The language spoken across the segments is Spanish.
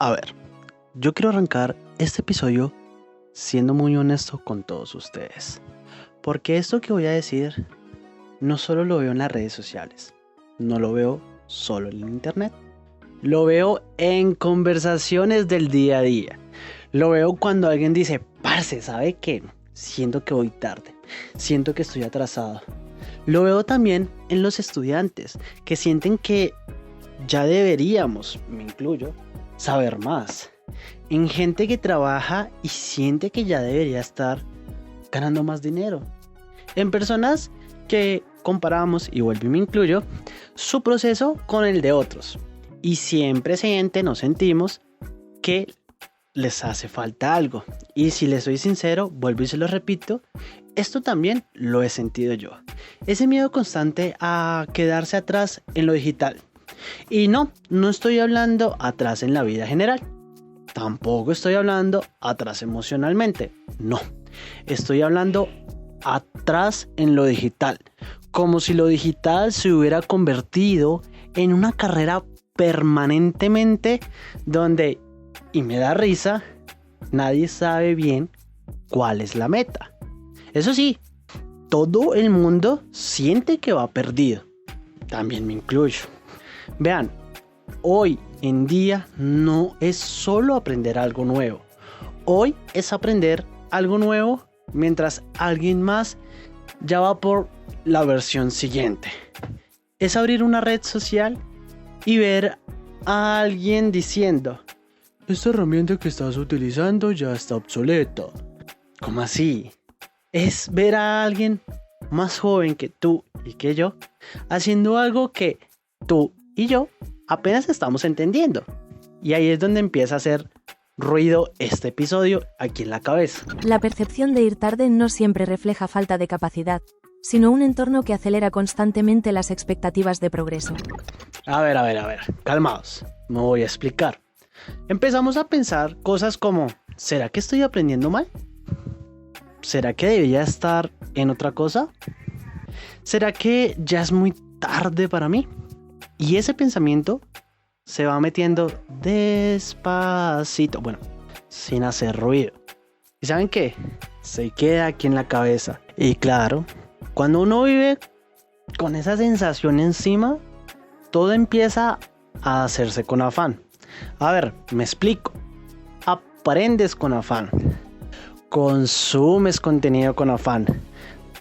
A ver, yo quiero arrancar este episodio siendo muy honesto con todos ustedes. Porque esto que voy a decir no solo lo veo en las redes sociales, no lo veo solo en internet, lo veo en conversaciones del día a día. Lo veo cuando alguien dice, parce, ¿sabe qué? Siento que voy tarde, siento que estoy atrasado. Lo veo también en los estudiantes que sienten que ya deberíamos, me incluyo, saber más. En gente que trabaja y siente que ya debería estar ganando más dinero. En personas que comparamos, y vuelvo y me incluyo, su proceso con el de otros. Y siempre nos sentimos que les hace falta algo. Y si les soy sincero, vuelvo y se lo repito, esto también lo he sentido yo. Ese miedo constante a quedarse atrás en lo digital. Y no estoy hablando atrás en la vida general. Tampoco estoy hablando atrás emocionalmente. No, estoy hablando atrás en lo digital. Como si lo digital se hubiera convertido en una carrera permanentemente donde, y me da risa, nadie sabe bien cuál es la meta. Eso sí, todo el mundo siente que va perdido. También me incluyo. Vean, hoy en día no es solo aprender algo nuevo. Hoy es aprender algo nuevo mientras alguien más ya va por la versión siguiente. Es abrir una red social y ver a alguien diciendo, esta herramienta que estás utilizando ya está obsoleta. ¿Cómo así? Es ver a alguien más joven que tú y que yo haciendo algo que tú y yo apenas estamos entendiendo. Y ahí es donde empieza a hacer ruido este episodio aquí en la cabeza. La percepción de ir tarde no siempre refleja falta de capacidad, sino un entorno que acelera constantemente las expectativas de progreso. A ver, calmaos, me voy a explicar. Empezamos a pensar cosas como, ¿será que estoy aprendiendo mal? ¿Será que debería estar en otra cosa? ¿Será que ya es muy tarde para mí? Y ese pensamiento se va metiendo despacito, bueno, sin hacer ruido. ¿Y saben qué? Se queda aquí en la cabeza. Y claro, cuando uno vive con esa sensación encima, todo empieza a hacerse con afán. A ver, me explico. Aprendes con afán. Consumes contenido con afán.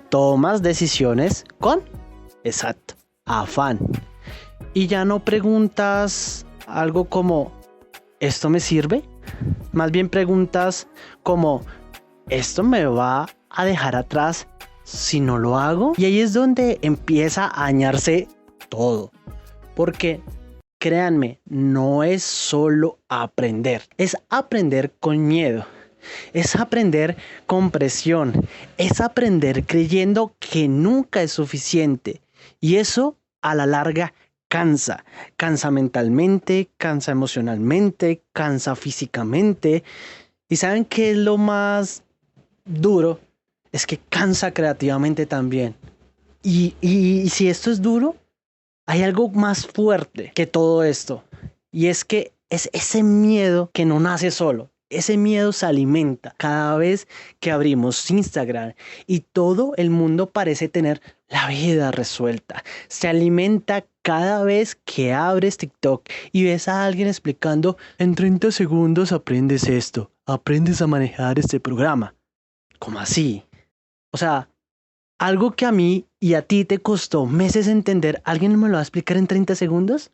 Tomas decisiones con, exacto, afán. Y ya no preguntas algo como, ¿esto me sirve? Más bien preguntas como, ¿esto me va a dejar atrás si no lo hago? Y ahí es donde empieza a dañarse todo. Porque, créanme, no es solo aprender. Es aprender con miedo. Es aprender con presión. Es aprender creyendo que nunca es suficiente. Y eso, a la larga, cansa mentalmente, cansa emocionalmente, cansa físicamente. ¿Y saben qué es lo más duro? Es que cansa creativamente también. Y si esto es duro, hay algo más fuerte que todo esto. Y es que es ese miedo que no nace solo. Ese miedo se alimenta cada vez que abrimos Instagram y todo el mundo parece tener la vida resuelta. Se alimenta cada vez que abres TikTok y ves a alguien explicando, en 30 segundos aprendes esto, aprendes a manejar este programa. ¿Cómo así? O sea, algo que a mí y a ti te costó meses entender, ¿alguien me lo va a explicar en 30 segundos?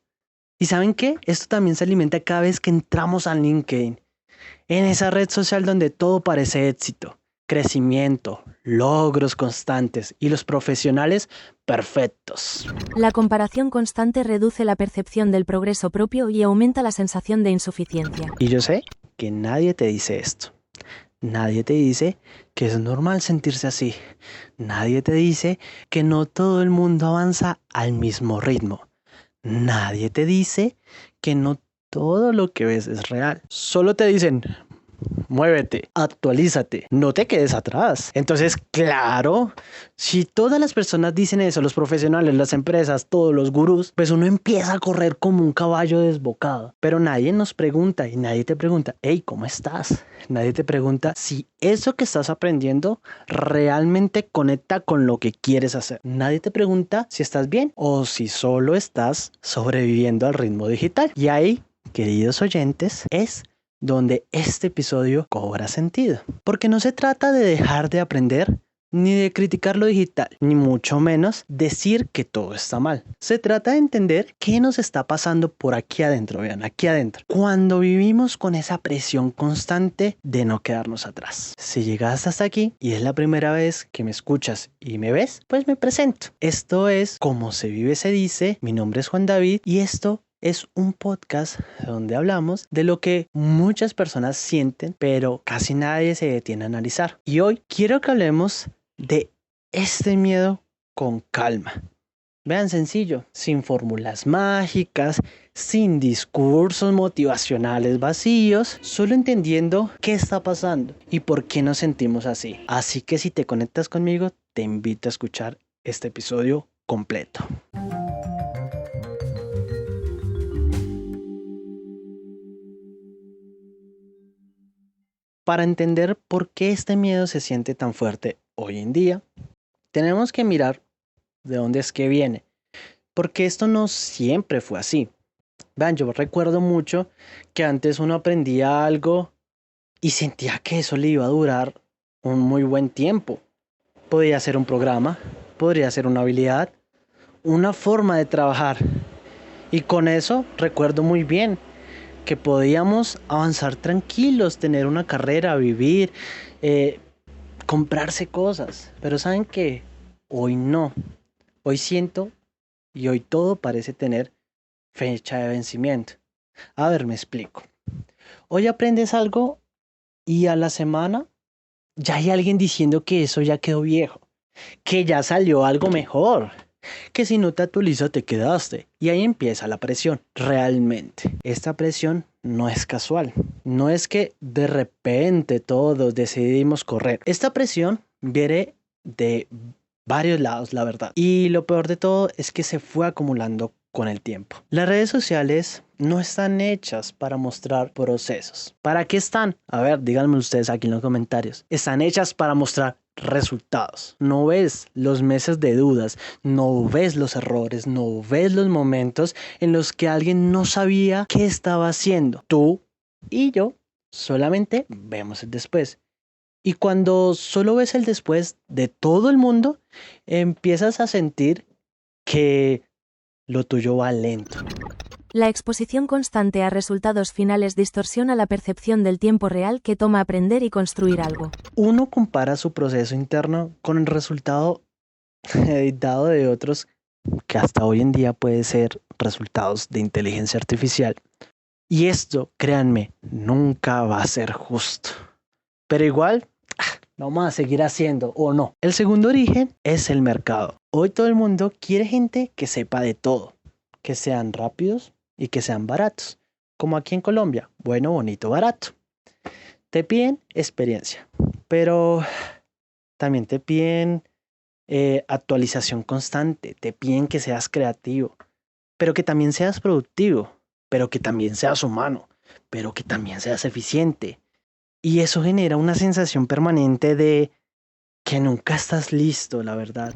¿Y saben qué? Esto también se alimenta cada vez que entramos a LinkedIn. En esa red social donde todo parece éxito, crecimiento, logros constantes y los profesionales perfectos. La comparación constante reduce la percepción del progreso propio y aumenta la sensación de insuficiencia. Y yo sé que nadie te dice esto. Nadie te dice que es normal sentirse así. Nadie te dice que no todo el mundo avanza al mismo ritmo. Nadie te dice que no todo lo que ves es real. Solo te dicen, muévete, actualízate, no te quedes atrás. Entonces, claro, si todas las personas dicen eso, los profesionales, las empresas, todos los gurús, pues uno empieza a correr como un caballo desbocado. Pero nadie nos pregunta y nadie te pregunta, hey, ¿cómo estás? Nadie te pregunta si eso que estás aprendiendo realmente conecta con lo que quieres hacer. Nadie te pregunta si estás bien o si solo estás sobreviviendo al ritmo digital. Y ahí, queridos oyentes, es donde este episodio cobra sentido. Porque no se trata de dejar de aprender, ni de criticar lo digital, ni mucho menos decir que todo está mal. Se trata de entender qué nos está pasando por aquí adentro, vean, aquí adentro. Cuando vivimos con esa presión constante de no quedarnos atrás. Si llegaste hasta aquí y es la primera vez que me escuchas y me ves, pues me presento. Esto es Cómo se vive se dice, mi nombre es Juan David y esto es un podcast donde hablamos de lo que muchas personas sienten, pero casi nadie se detiene a analizar. Y hoy quiero que hablemos de este miedo con calma. Vean, sencillo, sin fórmulas mágicas, sin discursos motivacionales vacíos, solo entendiendo qué está pasando y por qué nos sentimos así. Así que si te conectas conmigo, te invito a escuchar este episodio completo. Para entender por qué este miedo se siente tan fuerte hoy en día, tenemos que mirar de dónde es que viene, porque esto no siempre fue así. Vean, yo recuerdo mucho que antes uno aprendía algo y sentía que eso le iba a durar un muy buen tiempo. Podía ser un programa, podría ser una habilidad, una forma de trabajar. Y con eso recuerdo muy bien que podíamos avanzar tranquilos, tener una carrera, vivir, comprarse cosas. Pero ¿saben qué? Hoy no. Hoy siento y hoy todo parece tener fecha de vencimiento. A ver, me explico. Hoy aprendes algo y a la semana ya hay alguien diciendo que eso ya quedó viejo, que ya salió algo mejor, que si no te actualizas te quedaste. Y ahí empieza la presión. Realmente, esta presión no es casual. No es que de repente todos decidimos correr. Esta presión viene de varios lados, la verdad. Y lo peor de todo es que se fue acumulando con el tiempo. Las redes sociales no están hechas para mostrar procesos. ¿Para qué están? A ver, díganme ustedes aquí en los comentarios. Están hechas para mostrar resultados. No ves los meses de dudas, no ves los errores, no ves los momentos en los que alguien no sabía qué estaba haciendo. Tú y yo solamente vemos el después. Y cuando solo ves el después de todo el mundo, empiezas a sentir que lo tuyo va lento. La exposición constante a resultados finales distorsiona la percepción del tiempo real que toma aprender y construir algo. Uno compara su proceso interno con el resultado editado de otros que hasta hoy en día puede ser resultados de inteligencia artificial. Y esto, créanme, nunca va a ser justo. Pero igual, vamos a seguir haciendo o no. El segundo origen es el mercado. Hoy todo el mundo quiere gente que sepa de todo, que sean rápidos y que sean baratos. Como aquí en Colombia, bueno, bonito, barato. Te piden experiencia, pero también te piden actualización constante, te piden que seas creativo, pero que también seas productivo, pero que también seas humano, pero que también seas eficiente. Y eso genera una sensación permanente de que nunca estás listo, la verdad.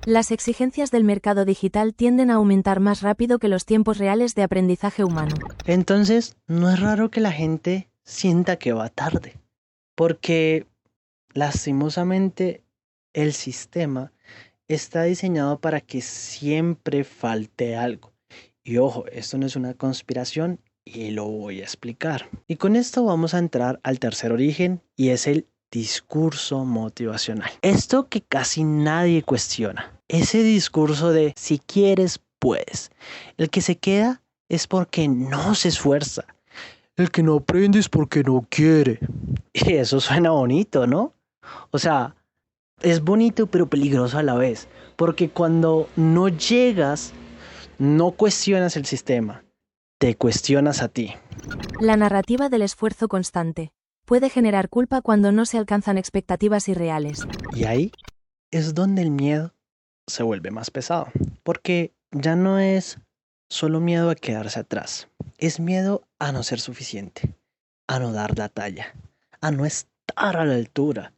Las exigencias del mercado digital tienden a aumentar más rápido que los tiempos reales de aprendizaje humano. Entonces, no es raro que la gente sienta que va tarde, porque lastimosamente el sistema está diseñado para que siempre falte algo. Y ojo, esto no es una conspiración y lo voy a explicar. Y con esto vamos a entrar al tercer origen y es el discurso motivacional. Esto que casi nadie cuestiona. Ese discurso de si quieres, puedes. El que se queda es porque no se esfuerza. El que no aprende es porque no quiere. Y eso suena bonito, ¿no? O sea, es bonito pero peligroso a la vez. Porque cuando no llegas, no cuestionas el sistema. Te cuestionas a ti. La narrativa del esfuerzo constante. Puede generar culpa cuando no se alcanzan expectativas irreales. Y ahí es donde el miedo se vuelve más pesado, porque ya no es solo miedo a quedarse atrás, es miedo a no ser suficiente, a no dar la talla, a no estar a la altura.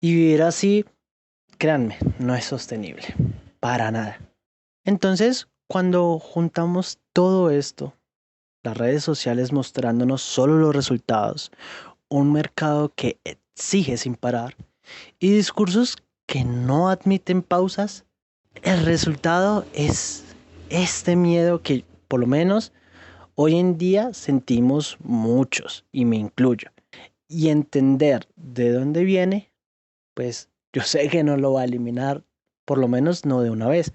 Y vivir así, créanme, no es sostenible, para nada. Entonces, cuando juntamos todo esto, las redes sociales mostrándonos solo los resultados, un mercado que exige sin parar y discursos que no admiten pausas, el resultado es este miedo que por lo menos hoy en día sentimos muchos, y me incluyo. Y entender de dónde viene, pues yo sé que no lo va a eliminar, por lo menos no de una vez,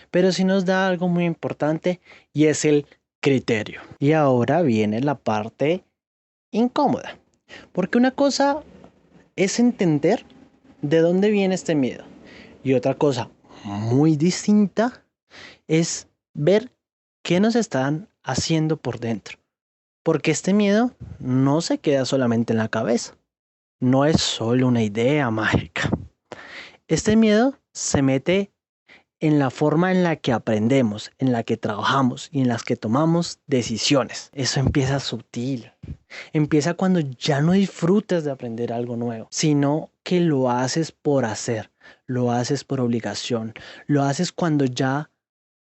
pero sí nos da algo muy importante y es el criterio. Y ahora viene la parte incómoda, porque una cosa es entender de dónde viene este miedo y otra cosa muy distinta es ver qué nos están haciendo por dentro, porque este miedo no se queda solamente en la cabeza, no es solo una idea mágica. Este miedo se mete en la forma en la que aprendemos, en la que trabajamos y en las que tomamos decisiones. Eso empieza sutil. Empieza cuando ya no disfrutas de aprender algo nuevo, sino que lo haces por hacer, lo haces por obligación, lo haces cuando ya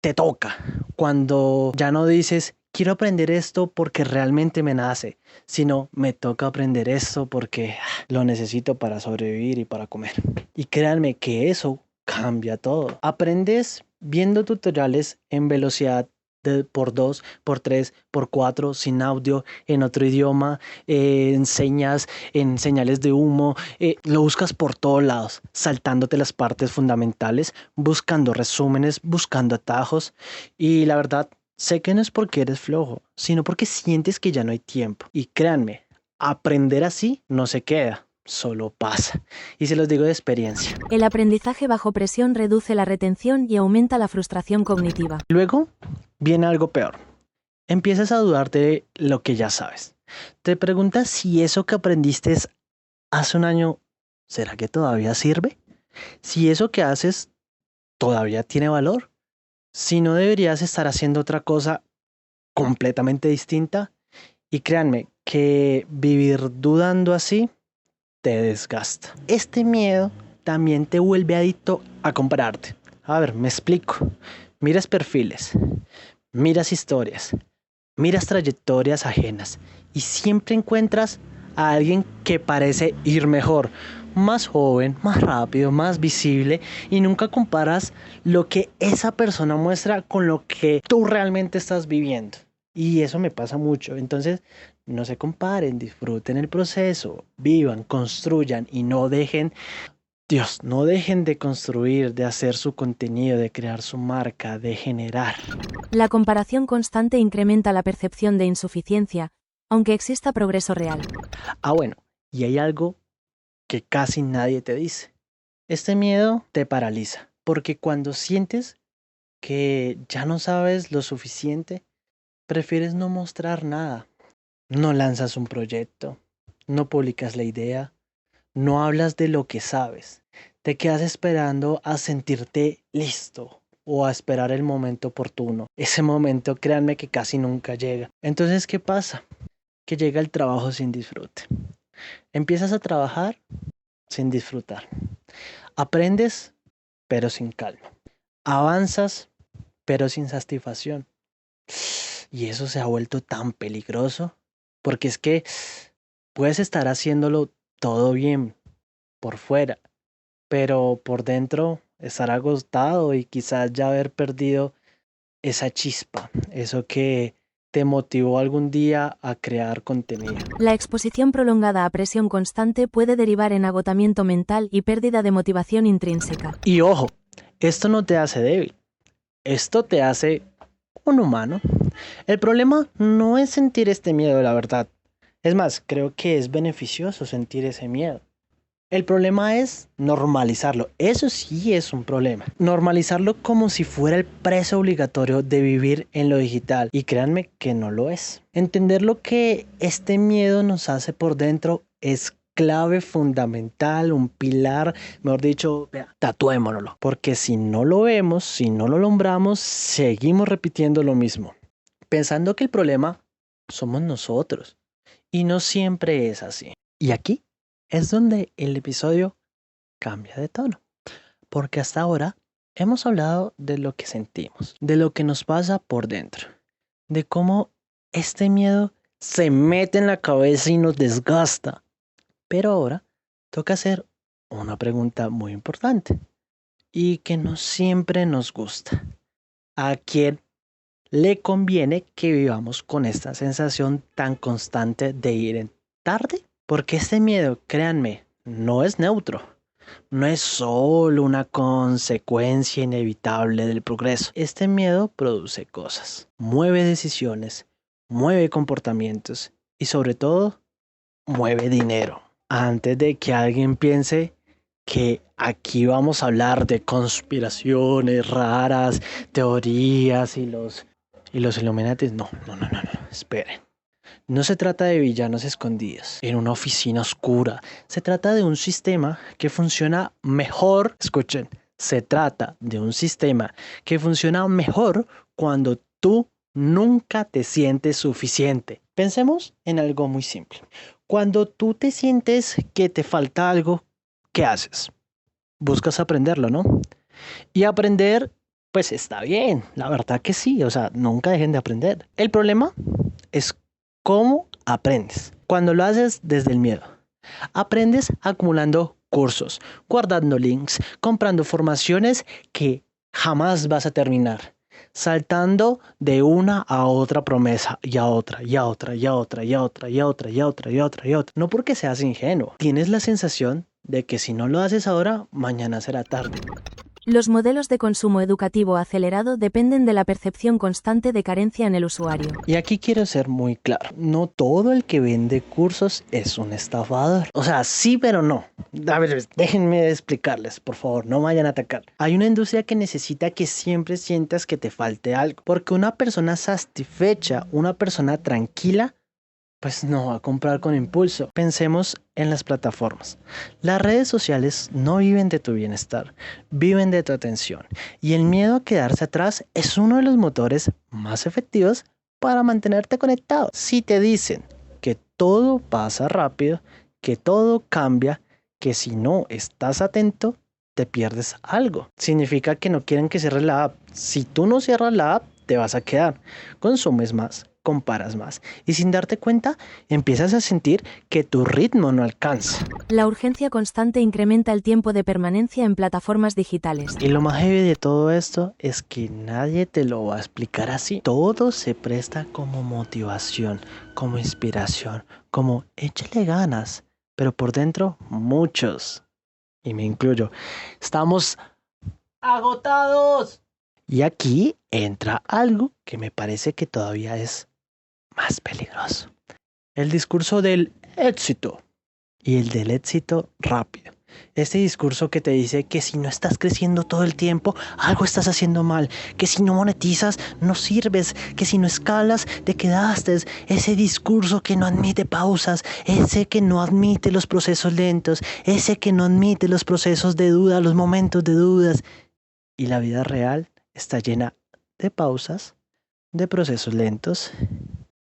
te toca, cuando ya no dices quiero aprender esto porque realmente me nace, sino me toca aprender esto porque lo necesito para sobrevivir y para comer. Y créanme que eso cambia todo. Aprendes viendo tutoriales en velocidad por 2, por 3, por 4, sin audio, en otro idioma, enseñas en señales de humo, lo buscas por todos lados, saltándote las partes fundamentales, buscando resúmenes, buscando atajos, y la verdad, sé que no es porque eres flojo, sino porque sientes que ya no hay tiempo. Y créanme, aprender así no se queda, solo pasa. Y se los digo de experiencia. El aprendizaje bajo presión reduce la retención y aumenta la frustración cognitiva. Luego viene algo peor. Empiezas a dudar de lo que ya sabes. Te preguntas si eso que aprendiste hace un año, ¿será que todavía sirve? Si eso que haces todavía tiene valor. Si no deberías estar haciendo otra cosa completamente distinta. Y créanme que vivir dudando así te desgasta. Este miedo también te vuelve adicto a compararte. A ver, me explico. Miras perfiles, miras historias, miras trayectorias ajenas y siempre encuentras a alguien que parece ir mejor, más joven, más rápido, más visible, y nunca comparas lo que esa persona muestra con lo que tú realmente estás viviendo. Y eso me pasa mucho. Entonces, no se comparen, disfruten el proceso, vivan, construyan y no dejen de construir, de hacer su contenido, de crear su marca, de generar. La comparación constante incrementa la percepción de insuficiencia, aunque exista progreso real. Bueno, y hay algo que casi nadie te dice. Este miedo te paraliza, porque cuando sientes que ya no sabes lo suficiente, prefieres no mostrar nada. No lanzas un proyecto, no publicas la idea, no hablas de lo que sabes. Te quedas esperando a sentirte listo o a esperar el momento oportuno. Ese momento, créanme que casi nunca llega. Entonces, ¿qué pasa? Que llega el trabajo sin disfrute. Empiezas a trabajar sin disfrutar. Aprendes, pero sin calma. Avanzas, pero sin satisfacción. Y eso se ha vuelto tan peligroso, porque es que puedes estar haciéndolo todo bien por fuera, pero por dentro estar agotado y quizás ya haber perdido esa chispa, eso que te motivó algún día a crear contenido. La exposición prolongada a presión constante puede derivar en agotamiento mental y pérdida de motivación intrínseca. Y ojo, esto no te hace débil, esto te hace un humano. El problema no es sentir este miedo, la verdad. Es más, creo que es beneficioso sentir ese miedo. El problema es normalizarlo. Eso sí es un problema. Normalizarlo como si fuera el precio obligatorio de vivir en lo digital. Y créanme que no lo es. Entender lo que este miedo nos hace por dentro es clave, fundamental, un pilar, mejor dicho, vea, tatuémonoslo. Porque si no lo vemos, si no lo nombramos, seguimos repitiendo lo mismo, pensando que el problema somos nosotros. Y no siempre es así. Y aquí es donde el episodio cambia de tono. Porque hasta ahora hemos hablado de lo que sentimos, de lo que nos pasa por dentro, de cómo este miedo se mete en la cabeza y nos desgasta. Pero ahora toca hacer una pregunta muy importante y que no siempre nos gusta. ¿A quién le conviene que vivamos con esta sensación tan constante de ir en tarde? Porque este miedo, créanme, no es neutro. No es solo una consecuencia inevitable del progreso. Este miedo produce cosas, mueve decisiones, mueve comportamientos y sobre todo, mueve dinero. Antes de que alguien piense que aquí vamos a hablar de conspiraciones raras, teorías y los Illuminatis, no, esperen. No se trata de villanos escondidos en una oficina oscura. Se trata de un sistema que funciona mejor. Escuchen, se trata de un sistema que funciona mejor cuando tú nunca te sientes suficiente. Pensemos en algo muy simple. Cuando tú te sientes que te falta algo, ¿qué haces? Buscas aprenderlo, ¿no? Y aprender, pues está bien, la verdad que sí, o sea, nunca dejen de aprender. El problema es cómo aprendes. Cuando lo haces desde el miedo, aprendes acumulando cursos, guardando links, comprando formaciones que jamás vas a terminar, saltando de una a otra promesa y a otra, y a otra, y a otra, y a otra, y a otra, y a otra, y a otra, y a otra. No porque seas ingenuo, tienes la sensación de que si no lo haces ahora, mañana será tarde. Los modelos de consumo educativo acelerado dependen de la percepción constante de carencia en el usuario. Y aquí quiero ser muy claro, no todo el que vende cursos es un estafador. O sea, sí, pero no. A ver, déjenme explicarles, por favor, no vayan a atacar. Hay una industria que necesita que siempre sientas que te falte algo, porque una persona satisfecha, una persona tranquila, pues no va a comprar con impulso. Pensemos en las plataformas. Las redes sociales no viven de tu bienestar, viven de tu atención. Y el miedo a quedarse atrás es uno de los motores más efectivos para mantenerte conectado. Si te dicen que todo pasa rápido, que todo cambia, que si no estás atento, te pierdes algo. Significa que no quieren que cierres la app. Si tú no cierras la app, te vas a quedar. Consumes más, comparas más y sin darte cuenta empiezas a sentir que tu ritmo no alcanza. La urgencia constante incrementa el tiempo de permanencia en plataformas digitales. Y lo más heavy de todo esto es que nadie te lo va a explicar así. Todo se presta como motivación, como inspiración, como échale ganas, pero por dentro muchos, y me incluyo, estamos agotados. Y aquí entra algo que me parece que todavía es más peligroso. El discurso del éxito y el del éxito rápido. Este discurso que te dice que si no estás creciendo todo el tiempo, algo estás haciendo mal, que si no monetizas, no sirves, que si no escalas, te quedaste. Ese discurso que no admite pausas, ese que no admite los procesos lentos, ese que no admite los procesos de duda, los momentos de dudas. Y la vida real está llena de pausas, de procesos lentos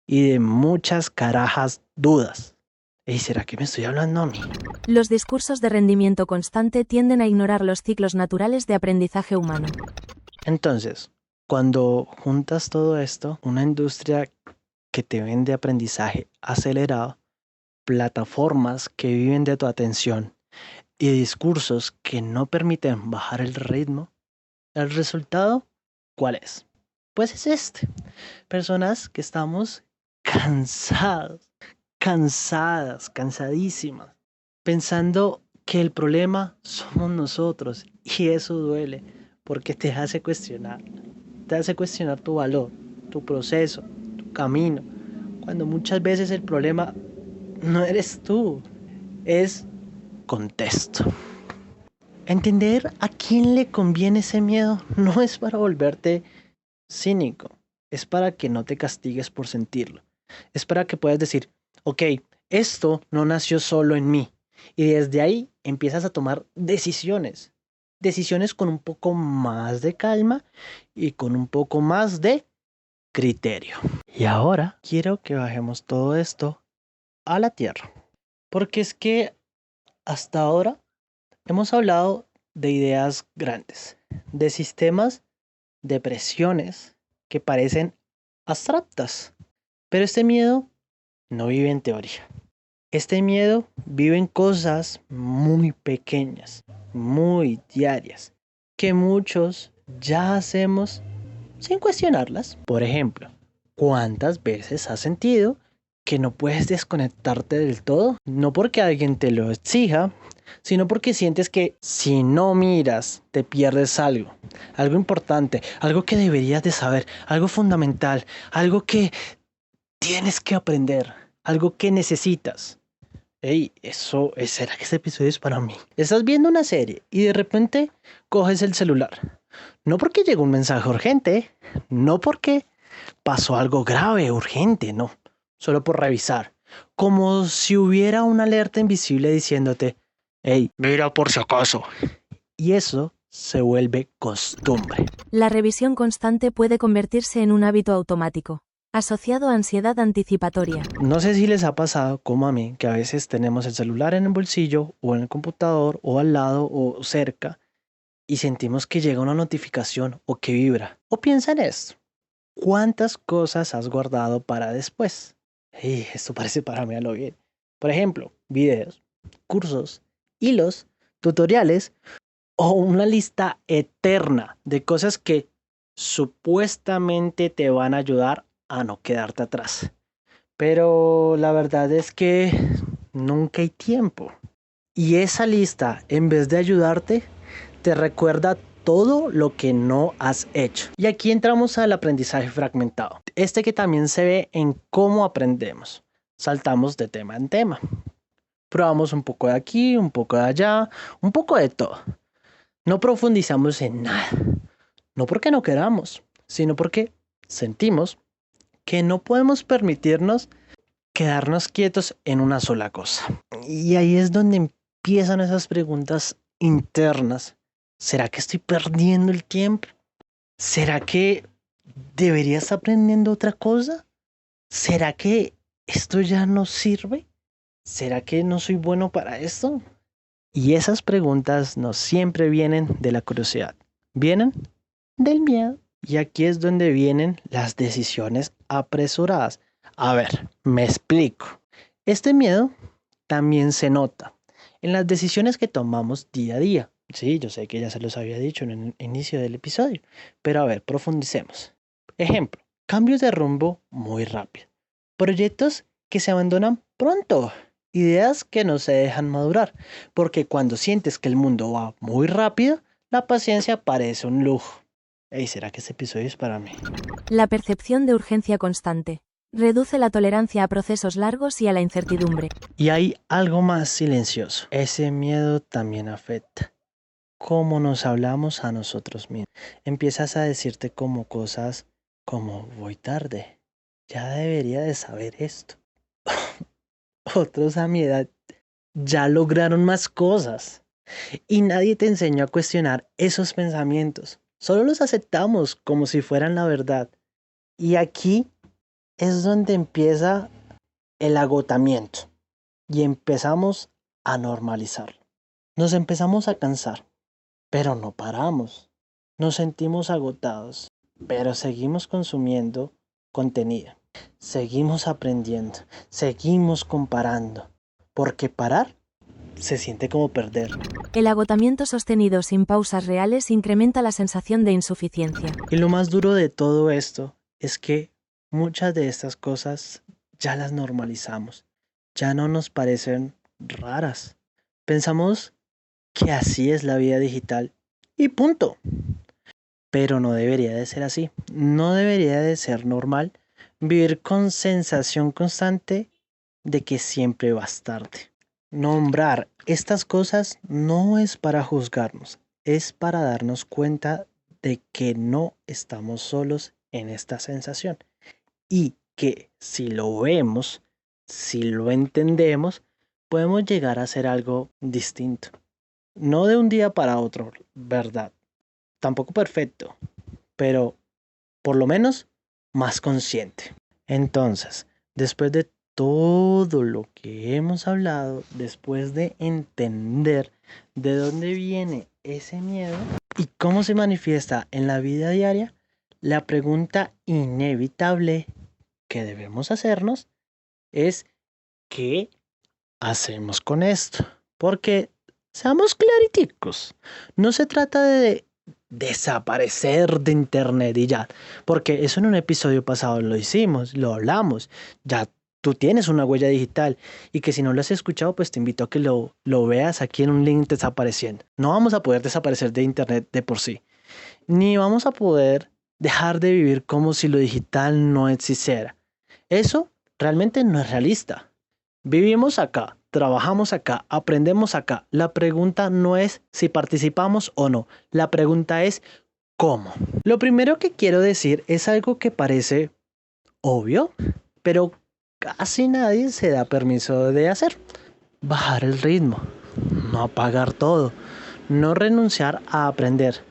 y de muchas carajas dudas. ¿Y será que me estoy hablando a mí? Los discursos de rendimiento constante tienden a ignorar los ciclos naturales de aprendizaje humano. Entonces, cuando juntas todo esto, una industria que te vende aprendizaje acelerado, plataformas que viven de tu atención y discursos que no permiten bajar el ritmo, ¿el resultado cuál es? Pues es este. Personas que estamos cansadas, cansadísimas, pensando que el problema somos nosotros y eso duele porque te hace cuestionar tu valor, tu proceso, tu camino, cuando muchas veces el problema no eres tú, es contexto. Entender a quién le conviene ese miedo no es para volverte cínico, es para que no te castigues por sentirlo, es para que puedas decir, ok, Esto no nació solo en mí. Y desde ahí empiezas a tomar decisiones. Decisiones con un poco más de calma y con un poco más de criterio. Y ahora quiero que bajemos todo esto a la tierra. Porque es que hasta ahora hemos hablado de ideas grandes, de sistemas, de presiones que parecen abstractas. Pero este miedo no vive en teoría. Este miedo vive en cosas muy pequeñas, muy diarias, que muchos ya hacemos sin cuestionarlas. Por ejemplo, ¿cuántas veces has sentido que no puedes desconectarte del todo? No porque alguien te lo exija, sino porque sientes que si no miras te pierdes algo, algo importante, algo que deberías de saber, algo fundamental, algo que tienes que aprender, algo que necesitas. Ey, ¿será que este episodio es para mí? Estás viendo una serie y de repente coges el celular. No porque llegó un mensaje urgente, no porque pasó algo grave, urgente, no. Solo por revisar. Como si hubiera una alerta invisible diciéndote, hey, mira por si acaso. Y eso se vuelve costumbre. La revisión constante puede convertirse en un hábito automático, asociado a ansiedad anticipatoria. No sé si les ha pasado como a mí, que a veces tenemos el celular en el bolsillo o en el computador o al lado o cerca y sentimos que llega una notificación o que vibra. O piensa en esto. ¿Cuántas cosas has guardado para después? Ey, esto parece para mí a lo bien. Por ejemplo, videos, cursos, hilos, tutoriales o una lista eterna de cosas que supuestamente te van a ayudar a no quedarte atrás. Pero la verdad es que nunca hay tiempo. Y esa lista, en vez de ayudarte, te recuerda todo lo que no has hecho. Y aquí entramos al aprendizaje fragmentado. Este que también se ve en cómo aprendemos. Saltamos de tema en tema. Probamos un poco de aquí, un poco de allá, un poco de todo. No profundizamos en nada. No porque no queramos, sino porque sentimos que no podemos permitirnos quedarnos quietos en una sola cosa. Y ahí es donde empiezan esas preguntas internas. ¿Será que estoy perdiendo el tiempo? ¿Será que debería estar aprendiendo otra cosa? ¿Será que esto ya no sirve? ¿Será que no soy bueno para esto? Y esas preguntas no siempre vienen de la curiosidad, vienen del miedo. Y aquí es donde vienen las decisiones apresuradas. A ver, me explico. Este miedo también se nota en las decisiones que tomamos día a día. Sí, yo sé que ya se los había dicho en el inicio del episodio, pero a ver, profundicemos. Ejemplo, cambios de rumbo muy rápido. Proyectos que se abandonan pronto. Ideas que no se dejan madurar, porque cuando sientes que el mundo va muy rápido, la paciencia parece un lujo. Ey, ¿será que este episodio es para mí? La percepción de urgencia constante reduce la tolerancia a procesos largos y a la incertidumbre. Y hay algo más silencioso. Ese miedo también afecta cómo nos hablamos a nosotros mismos. Empiezas a decirte como cosas como voy tarde. Ya debería de saber esto. Otros a mi edad ya lograron más cosas. Y nadie te enseñó a cuestionar esos pensamientos. Solo los aceptamos como si fueran la verdad. Y aquí es donde empieza el agotamiento. Y empezamos a normalizarlo. Nos empezamos a cansar, pero no paramos. Nos sentimos agotados, pero seguimos consumiendo contenido. Seguimos aprendiendo, seguimos comparando, porque parar se siente como perder. El agotamiento sostenido sin pausas reales incrementa la sensación de insuficiencia. Y lo más duro de todo esto es que muchas de estas cosas ya las normalizamos, ya no nos parecen raras. Pensamos que así es la vida digital y punto. Pero no debería de ser así. No debería de ser normal vivir con sensación constante de que siempre vas tarde. Nombrar estas cosas no es para juzgarnos, es para darnos cuenta de que no estamos solos en esta sensación y que si lo vemos, si lo entendemos, podemos llegar a hacer algo distinto. No de un día para otro, ¿verdad? Tampoco perfecto, pero por lo menos más consciente. Entonces, después de todo lo que hemos hablado, después de entender de dónde viene ese miedo y cómo se manifiesta en la vida diaria, la pregunta inevitable que debemos hacernos es ¿qué hacemos con esto? Porque seamos clariticos, no se trata de desaparecer de internet y ya, porque eso en un episodio pasado lo hicimos, lo hablamos, ya tú tienes una huella digital y que si no lo has escuchado pues te invito a que lo veas aquí en un link desapareciendo. No vamos a poder desaparecer de internet de por sí, ni vamos a poder dejar de vivir como si lo digital no existiera. Eso realmente no es realista. Vivimos acá, trabajamos acá, aprendemos acá. La pregunta no es si participamos o no. La pregunta es ¿cómo? Lo primero que quiero decir es algo que parece obvio, pero casi nadie se da permiso de hacer. Bajar el ritmo, no apagar todo, no renunciar a aprender,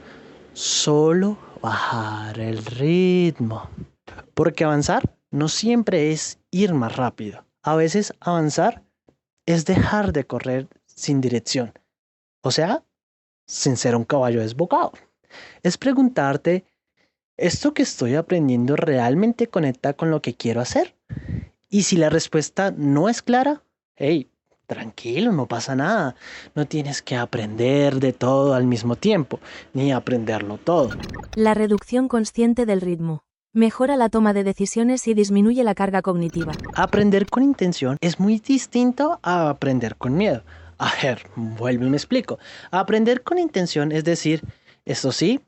solo bajar el ritmo. Porque avanzar no siempre es ir más rápido. A veces avanzar es dejar de correr sin dirección. O sea, sin ser un caballo desbocado. Es preguntarte, ¿esto que estoy aprendiendo realmente conecta con lo que quiero hacer? Y si la respuesta no es clara, hey, tranquilo, no pasa nada. No tienes que aprender de todo al mismo tiempo, ni aprenderlo todo. La reducción consciente del ritmo. Mejora la toma de decisiones y disminuye la carga cognitiva. Aprender con intención es muy distinto a aprender con miedo. A ver, vuelvo y me explico. Aprender con intención es decir, esto sí,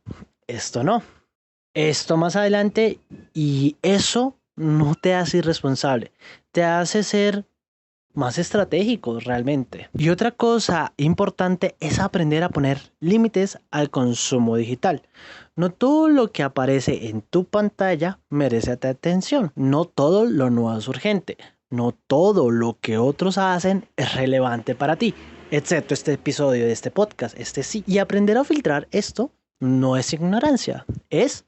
esto no. Esto más adelante y eso no te hace irresponsable. Te hace ser más estratégico realmente. Y otra cosa importante es aprender a poner límites al consumo digital. No todo lo que aparece en tu pantalla merece tu atención. No todo lo nuevo es urgente. No todo lo que otros hacen es relevante para ti. Excepto este episodio de este podcast, este sí. Y aprender a filtrar esto no es ignorancia, es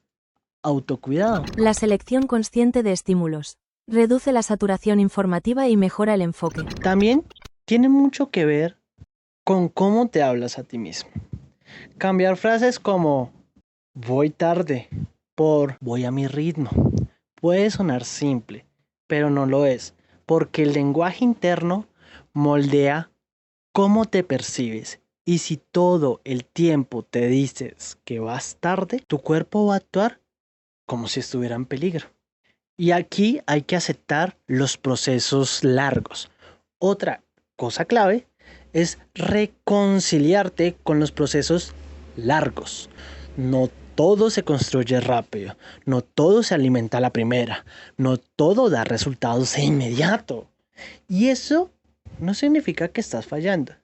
autocuidado. La selección consciente de estímulos. Reduce la saturación informativa y mejora el enfoque. También tiene mucho que ver con cómo te hablas a ti mismo. Cambiar frases como voy tarde por voy a mi ritmo puede sonar simple, pero no lo es, porque el lenguaje interno moldea cómo te percibes. Y si todo el tiempo te dices que vas tarde, tu cuerpo va a actuar como si estuviera en peligro. Y aquí hay que aceptar los procesos largos. Otra cosa clave es reconciliarte con los procesos largos. No todo se construye rápido, no todo se alimenta a la primera, no todo da resultados de inmediato. Y eso no significa que estás fallando,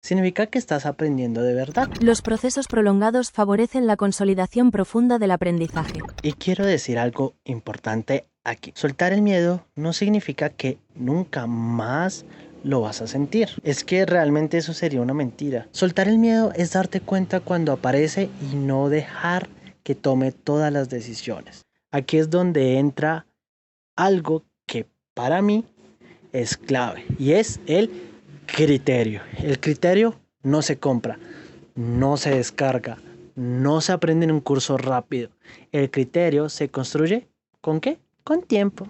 significa que estás aprendiendo de verdad. Los procesos prolongados favorecen la consolidación profunda del aprendizaje. Y quiero decir algo importante aquí. Soltar el miedo no significa que nunca más lo vas a sentir. Es que realmente eso sería una mentira. Soltar el miedo es darte cuenta cuando aparece y no dejar que tome todas las decisiones. Aquí es donde entra algo que para mí es clave y es el criterio. El criterio no se compra, no se descarga, no se aprende en un curso rápido. El criterio se construye ¿con qué? Con tiempo,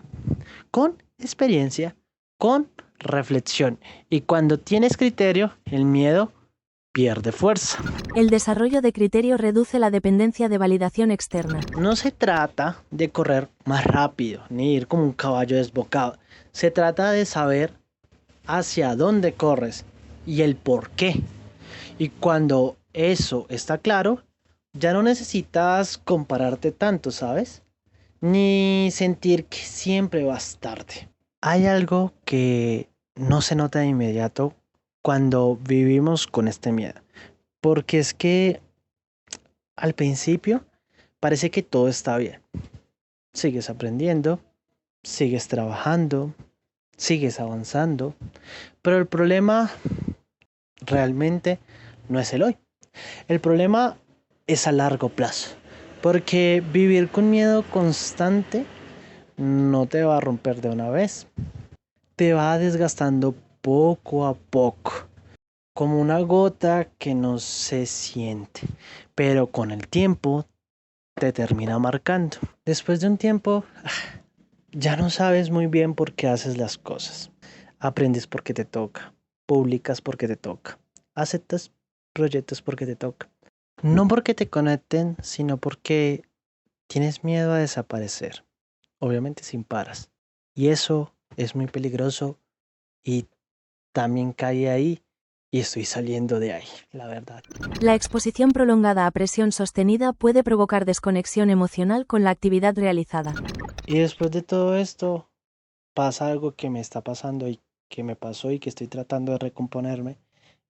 con experiencia, con reflexión. Y cuando tienes criterio, el miedo pierde fuerza. El desarrollo de criterio reduce la dependencia de validación externa. No se trata de correr más rápido, ni ir como un caballo desbocado. Se trata de saber hacia dónde corres y el por qué. Y cuando eso está claro, ya no necesitas compararte tanto, ¿sabes? Ni sentir que siempre vas tarde. Hay algo que no se nota de inmediato cuando vivimos con este miedo. Porque es que al principio parece que todo está bien. Sigues aprendiendo, sigues trabajando, sigues avanzando, pero el problema realmente no es el hoy. El problema es a largo plazo, porque vivir con miedo constante no te va a romper de una vez, te va desgastando poco a poco, como una gota que no se siente, pero con el tiempo te termina marcando. Después de un tiempo, ya no sabes muy bien por qué haces las cosas. Aprendes porque te toca, publicas porque te toca, aceptas proyectos porque te toca. No porque te conecten, sino porque tienes miedo a desaparecer. Obviamente sin paras. Y eso es muy peligroso y también caí ahí y estoy saliendo de ahí, la verdad. La exposición prolongada a presión sostenida puede provocar desconexión emocional con la actividad realizada. Y después de todo esto, pasa algo que me está pasando y que me pasó y que estoy tratando de recomponerme,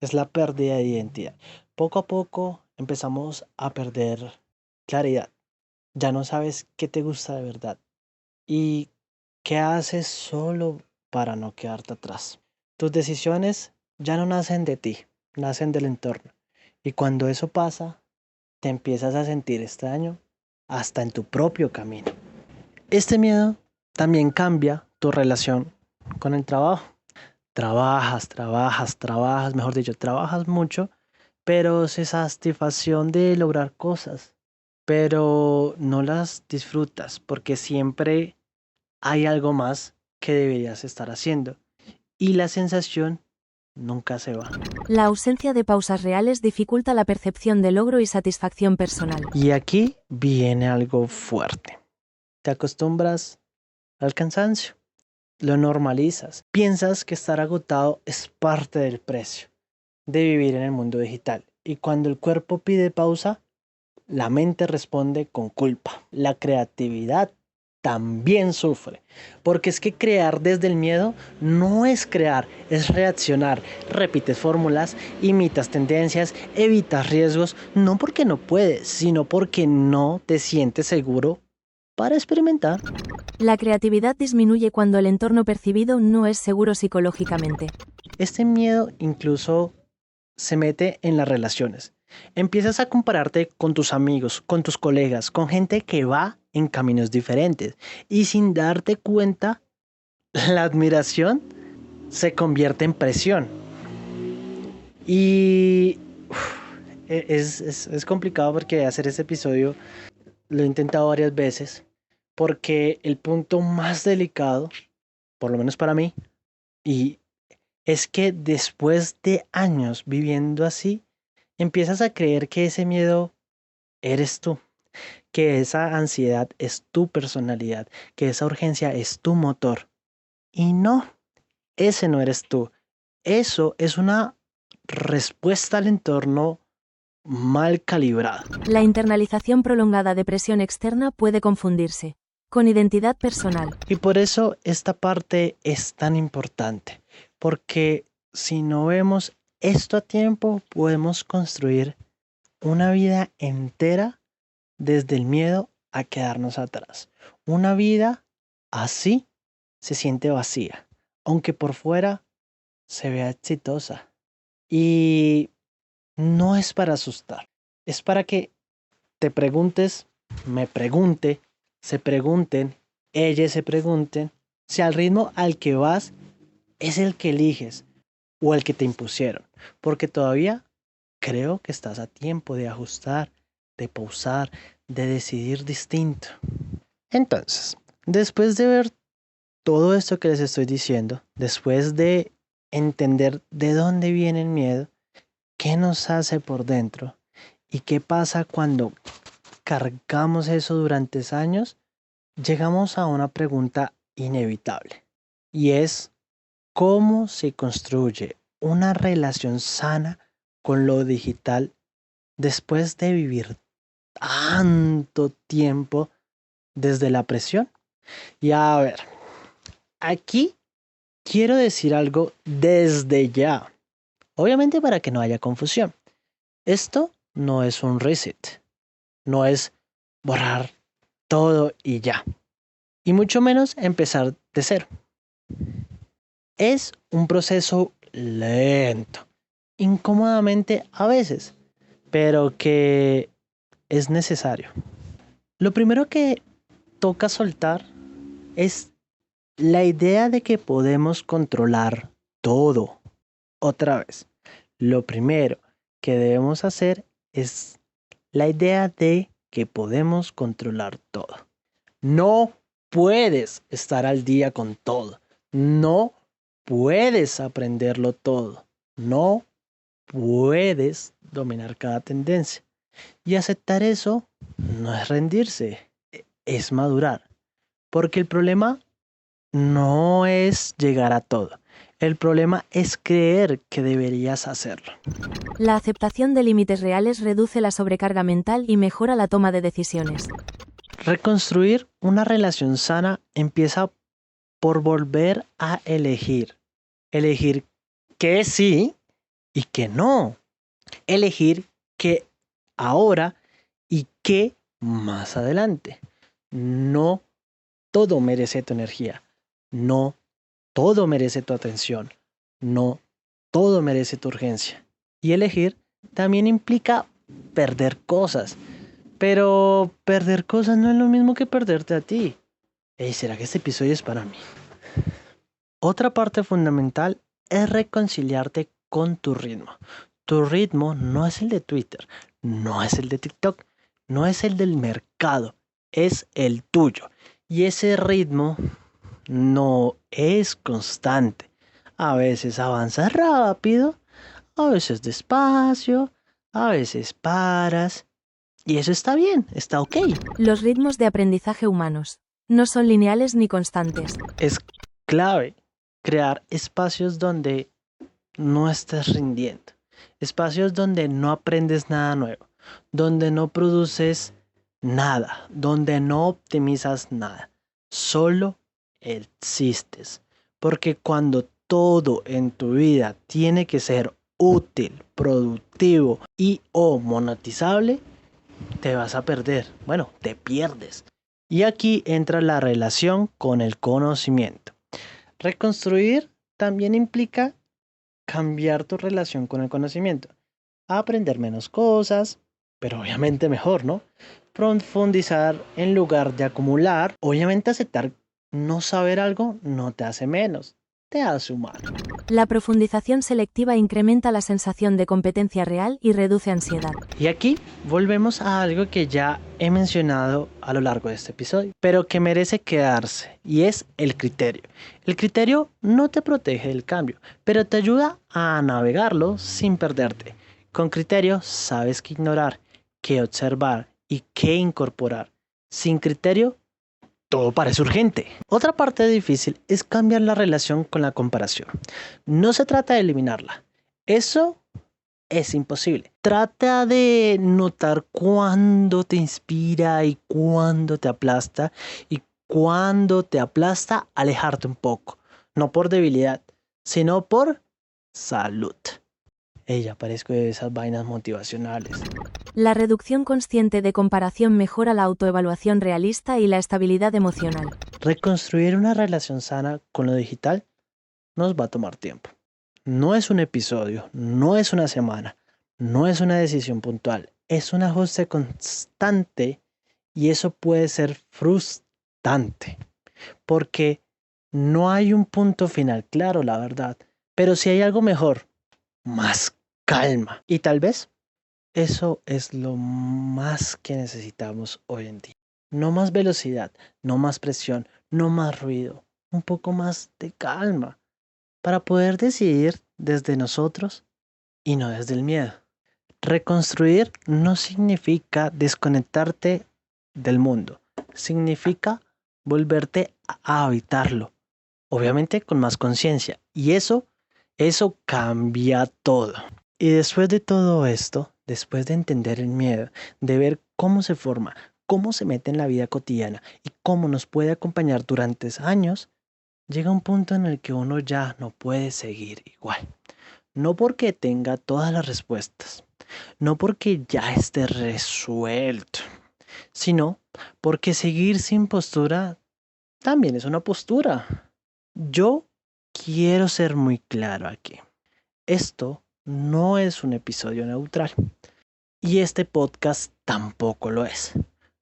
es la pérdida de identidad. Poco a poco empezamos a perder claridad. Ya no sabes qué te gusta de verdad y qué haces solo para no quedarte atrás. Tus decisiones ya no nacen de ti, nacen del entorno. Y cuando eso pasa, te empiezas a sentir extraño hasta en tu propio camino. Este miedo también cambia tu relación con el trabajo. Trabajas, mejor dicho, trabajas mucho, pero sin satisfacción de lograr cosas, pero no las disfrutas porque siempre hay algo más que deberías estar haciendo y la sensación nunca se va. La ausencia de pausas reales dificulta la percepción de logro y satisfacción personal. Y aquí viene algo fuerte. Te acostumbras al cansancio, lo normalizas, piensas que estar agotado es parte del precio de vivir en el mundo digital. Y cuando el cuerpo pide pausa, la mente responde con culpa. La creatividad también sufre, porque es que crear desde el miedo no es crear, es reaccionar. Repites fórmulas, imitas tendencias, evitas riesgos, no porque no puedes, sino porque no te sientes seguro para experimentar. La creatividad disminuye cuando el entorno percibido no es seguro psicológicamente. Este miedo incluso se mete en las relaciones. Empiezas a compararte con tus amigos, con tus colegas, con gente que va en caminos diferentes. Y sin darte cuenta, la admiración se convierte en presión. Y es complicado porque hacer este episodio lo he intentado varias veces. Porque el punto más delicado, por lo menos para mí, y es que después de años viviendo así, empiezas a creer que ese miedo eres tú, que esa ansiedad es tu personalidad, que esa urgencia es tu motor. Y no, ese no eres tú. Eso es una respuesta al entorno mal calibrada. La internalización prolongada de presión externa puede confundirse con identidad personal. Y por eso esta parte es tan importante, porque si no vemos esto a tiempo, podemos construir una vida entera desde el miedo a quedarnos atrás. Una vida así se siente vacía, aunque por fuera se vea exitosa. Y no es para asustar, es para que te preguntes, me pregunte, se pregunten, ellas se pregunten, si al ritmo al que vas es el que eliges o el que te impusieron. Porque todavía creo que estás a tiempo de ajustar, de pausar, de decidir distinto. Entonces, después de ver todo esto que les estoy diciendo, después de entender de dónde viene el miedo, qué nos hace por dentro y qué pasa cuando cargamos eso durante años, llegamos a una pregunta inevitable y es ¿cómo se construye una relación sana con lo digital después de vivir tanto tiempo desde la presión? Y a ver, aquí quiero decir algo desde ya, obviamente para que no haya confusión. Esto no es un reset, no es borrar todo y ya, y mucho menos empezar de cero. Es un proceso lento, incómodamente a veces, pero que es necesario. Lo primero que toca soltar es la idea de que podemos controlar todo. Otra vez, lo primero que debemos hacer es la idea de que podemos controlar todo. No puedes estar al día con todo. No puedes aprenderlo todo. No puedes dominar cada tendencia. Y aceptar eso no es rendirse, es madurar. Porque el problema no es llegar a todo. El problema es creer que deberías hacerlo. La aceptación de límites reales reduce la sobrecarga mental y mejora la toma de decisiones. Reconstruir una relación sana empieza por volver a elegir. Elegir que sí y que no. Elegir que ahora y que más adelante. No todo merece tu energía. No todo merece tu atención. No todo merece tu urgencia. Y elegir también implica perder cosas. Pero perder cosas no es lo mismo que perderte a ti. Ey, ¿será que este episodio es para mí? Otra parte fundamental es reconciliarte con tu ritmo. Tu ritmo no es el de Twitter, no es el de TikTok, no es el del mercado, es el tuyo. Y ese ritmo no es constante. A veces avanzas rápido, a veces despacio, a veces paras. Y eso está bien, está ok. Los ritmos de aprendizaje humanos no son lineales ni constantes. Es clave crear espacios donde no estés rindiendo. Espacios donde no aprendes nada nuevo. Donde no produces nada. Donde no optimizas nada. Solo existes. Porque cuando todo en tu vida tiene que ser útil, productivo y o monetizable, te vas a perder. Bueno, te pierdes. Y aquí entra la relación con el conocimiento. Reconstruir también implica cambiar tu relación con el conocimiento. Aprender menos cosas, pero obviamente mejor, ¿no? Profundizar en lugar de acumular. Obviamente aceptar no saber algo no te hace menos, te hace humano. La profundización selectiva incrementa la sensación de competencia real y reduce ansiedad. Y aquí volvemos a algo que ya he mencionado a lo largo de este episodio, pero que merece quedarse, y es el criterio. El criterio no te protege del cambio, pero te ayuda a navegarlo sin perderte. Con criterio sabes qué ignorar, qué observar y qué incorporar. Sin criterio, todo parece urgente. Otra parte difícil es cambiar la relación con la comparación. No se trata de eliminarla. Eso es imposible. Trata de notar cuándo te inspira y cuándo te aplasta. Y cuándo te aplasta, alejarte un poco. No por debilidad, sino por salud. Ella parezco de esas vainas motivacionales. La reducción consciente de comparación mejora la autoevaluación realista y la estabilidad emocional. Reconstruir una relación sana con lo digital nos va a tomar tiempo. No es un episodio, no es una semana, no es una decisión puntual, es un ajuste constante y eso puede ser frustrante porque no hay un punto final claro, la verdad, pero si hay algo mejor, más calma y tal vez eso es lo más que necesitamos hoy en día. No más velocidad, no más presión, no más ruido, un poco más de calma para poder decidir desde nosotros y no desde el miedo. Reconstruir no significa desconectarte del mundo, significa volverte a habitarlo, obviamente con más conciencia, y eso cambia todo. Y después de todo esto, después de entender el miedo, de ver cómo se forma, cómo se mete en la vida cotidiana y cómo nos puede acompañar durante años, llega un punto en el que uno ya no puede seguir igual. No porque tenga todas las respuestas, no porque ya esté resuelto, sino porque seguir sin postura también es una postura. Yo quiero ser muy claro aquí. Esto no es un episodio neutral y este podcast tampoco lo es.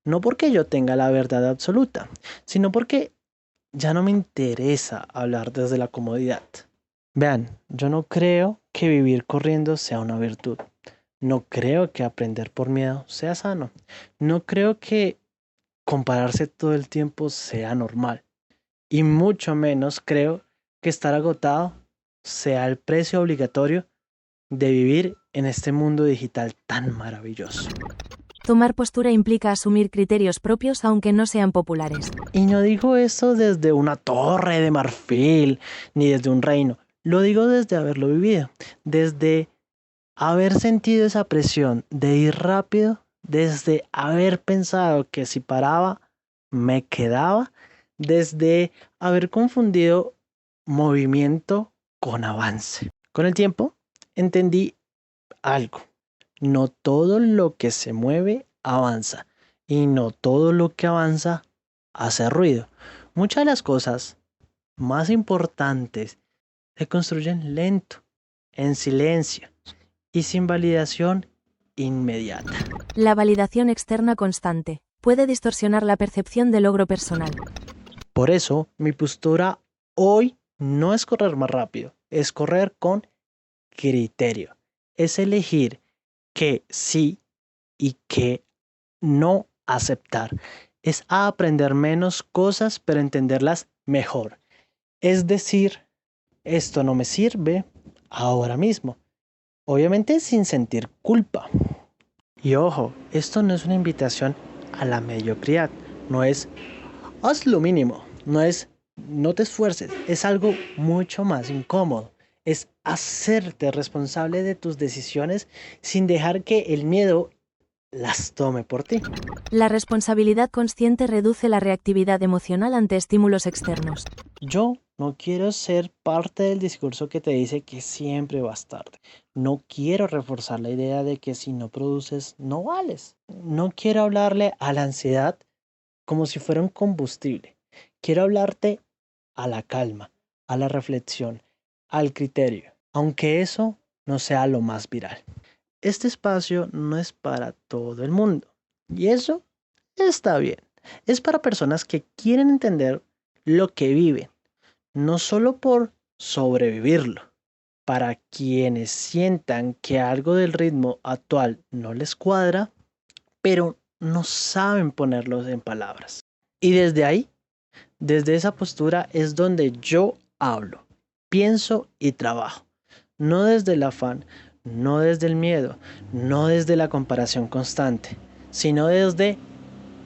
No porque yo tenga la verdad absoluta, sino porque ya no me interesa hablar desde la comodidad. Vean, yo no creo que vivir corriendo sea una virtud. No creo que aprender por miedo sea sano. No creo que compararse todo el tiempo sea normal. Y mucho menos creo que estar agotado sea el precio obligatorio de vivir en este mundo digital tan maravilloso. Tomar postura implica asumir criterios propios aunque no sean populares. Y no digo esto desde una torre de marfil, ni desde un reino. Lo digo desde haberlo vivido, desde haber sentido esa presión de ir rápido, desde haber pensado que si paraba, me quedaba, desde haber confundido movimiento con avance. Con el tiempo, entendí algo. No todo lo que se mueve avanza y no todo lo que avanza hace ruido. Muchas de las cosas más importantes se construyen lento, en silencio y sin validación inmediata. La validación externa constante puede distorsionar la percepción de logro personal. Por eso, mi postura hoy no es correr más rápido, es correr con criterio. Es elegir qué sí y qué no aceptar. Es aprender menos cosas, pero entenderlas mejor. Es decir, esto no me sirve ahora mismo. Obviamente sin sentir culpa. Y ojo, esto no es una invitación a la mediocridad. No es haz lo mínimo. No es no te esfuerces. Es algo mucho más incómodo. Es hacerte responsable de tus decisiones sin dejar que el miedo las tome por ti. La responsabilidad consciente reduce la reactividad emocional ante estímulos externos. Yo no quiero ser parte del discurso que te dice que siempre vas tarde. No quiero reforzar la idea de que si no produces, no vales. No quiero hablarle a la ansiedad como si fuera un combustible. Quiero hablarte a la calma, a la reflexión, al criterio, aunque eso no sea lo más viral. Este espacio no es para todo el mundo y eso está bien. Es para personas que quieren entender lo que viven, no solo por sobrevivirlo. Para quienes sientan que algo del ritmo actual no les cuadra, pero no saben ponerlos en palabras. Y desde ahí, desde esa postura es donde yo hablo, pienso y trabajo. No desde el afán, no desde el miedo, no desde la comparación constante, sino desde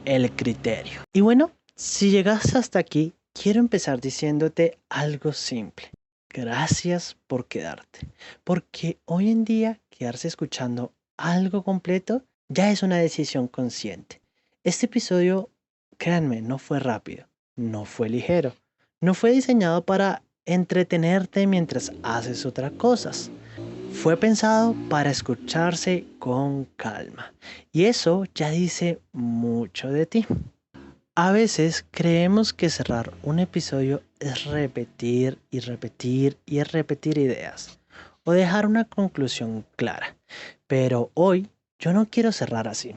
el criterio. Y bueno, si llegas hasta aquí, quiero empezar diciéndote algo simple. Gracias por quedarte, porque hoy en día quedarse escuchando algo completo ya es una decisión consciente. Este episodio, créanme, no fue rápido, no fue ligero, no fue diseñado para entretenerte mientras haces otras cosas. Fue pensado para escucharse con calma. Y eso ya dice mucho de ti. A veces creemos que cerrar un episodio es repetir y repetir y repetir ideas o dejar una conclusión clara. Pero hoy yo no quiero cerrar así.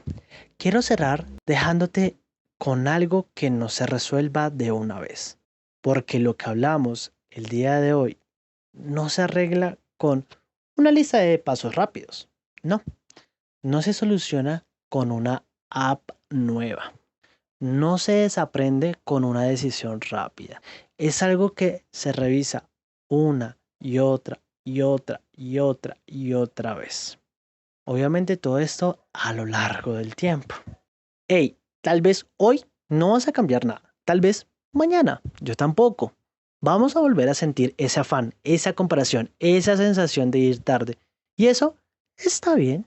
Quiero cerrar dejándote con algo que no se resuelva de una vez. Porque lo que hablamos el día de hoy no se arregla con una lista de pasos rápidos. No, no se soluciona con una app nueva. No se desaprende con una decisión rápida. Es algo que se revisa una y otra y otra y otra y otra vez. Obviamente todo esto a lo largo del tiempo. Hey, tal vez hoy no vas a cambiar nada. Tal vez mañana, yo tampoco. Vamos a volver a sentir ese afán, esa comparación, esa sensación de ir tarde. Y eso está bien.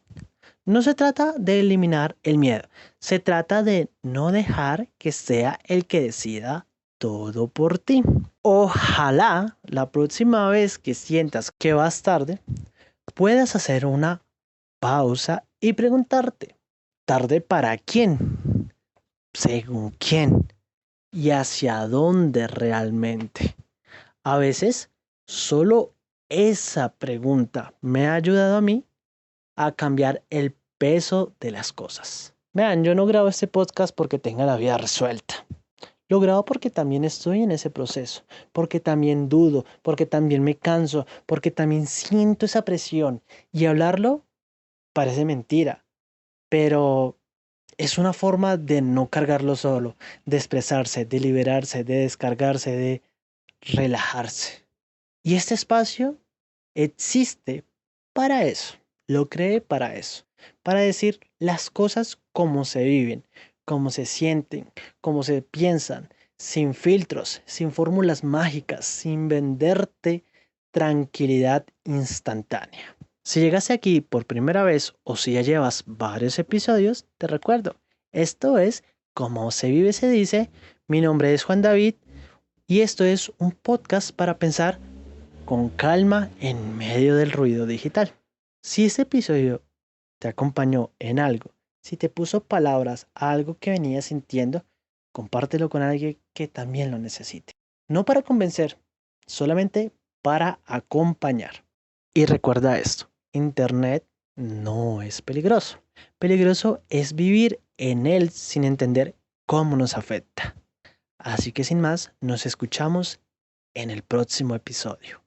No se trata de eliminar el miedo, se trata de no dejar que sea el que decida todo por ti. Ojalá la próxima vez que sientas que vas tarde, puedas hacer una pausa y preguntarte, ¿tarde para quién? ¿Según quién? ¿Y hacia dónde realmente? A veces Solo esa pregunta me ha ayudado a mí a cambiar el peso de las cosas. Vean, yo no grabo este podcast porque tenga la vida resuelta. Lo grabo porque también estoy en ese proceso, porque también dudo, porque también me canso, porque también siento esa presión. Y hablarlo parece mentira, pero es una forma de no cargarlo solo, de expresarse, de liberarse, de descargarse, de relajarse. Y este espacio existe para eso, lo creé para eso, para decir las cosas como se viven, como se sienten, como se piensan, sin filtros, sin fórmulas mágicas, sin venderte tranquilidad instantánea. Si llegaste aquí por primera vez o si ya llevas varios episodios, te recuerdo, esto es Cómo se vive se dice, mi nombre es Juan David y esto es un podcast para pensar con calma en medio del ruido digital. Si este episodio te acompañó en algo, si te puso palabras a algo que venías sintiendo, compártelo con alguien que también lo necesite. No para convencer, solamente para acompañar. Y recuerda esto, Internet no es peligroso. Peligroso es vivir en él sin entender cómo nos afecta. Así que sin más, nos escuchamos en el próximo episodio.